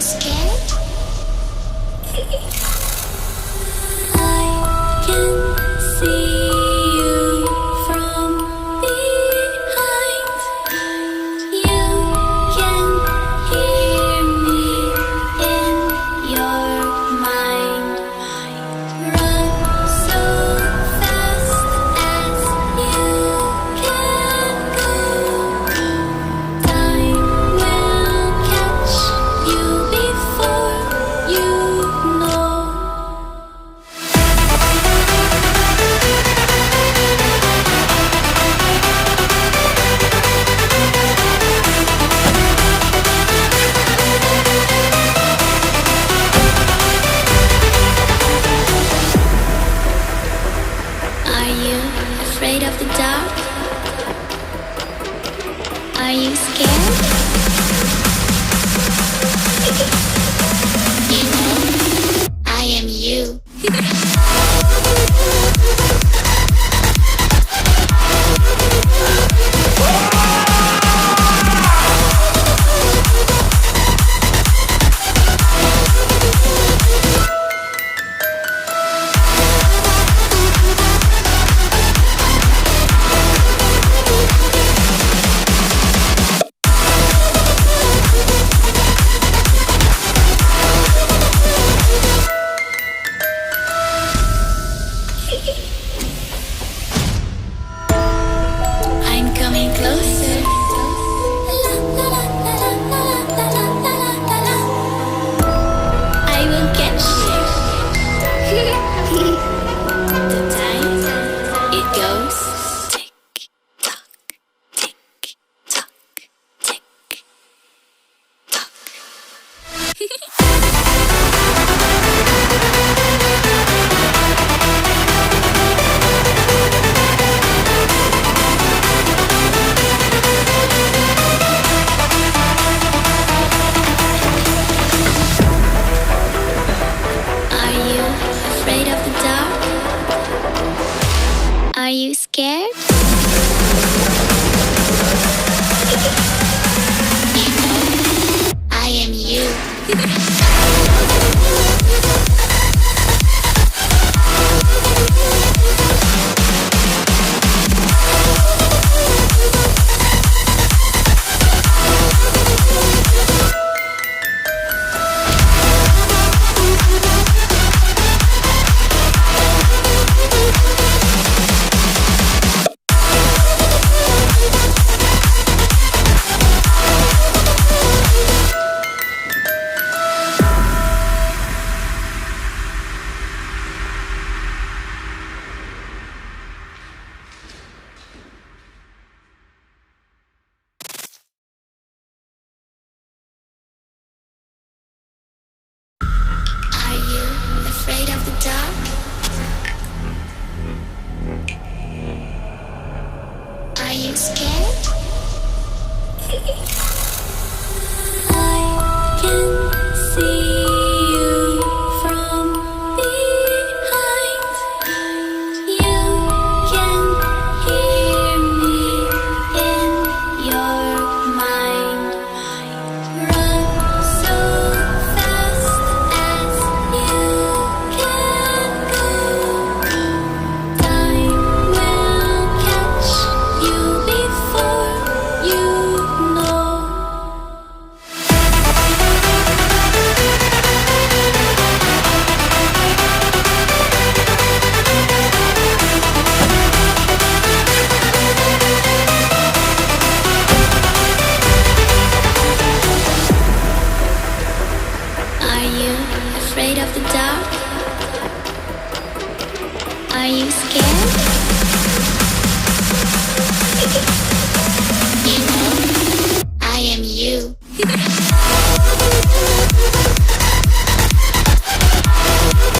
scared? I can see you from behind. You can hear me in your mind. Run so fast as you can go. Time will catch you before you know. Are you afraid of the dark? Are you scared? You know, I am you. I'm coming closer. I will get you. The time it goes tick tock, tick tock, tick tock. Are you afraid of the dark? Are you scared? You know, I am you. Are you afraid of the dark? Are you scared?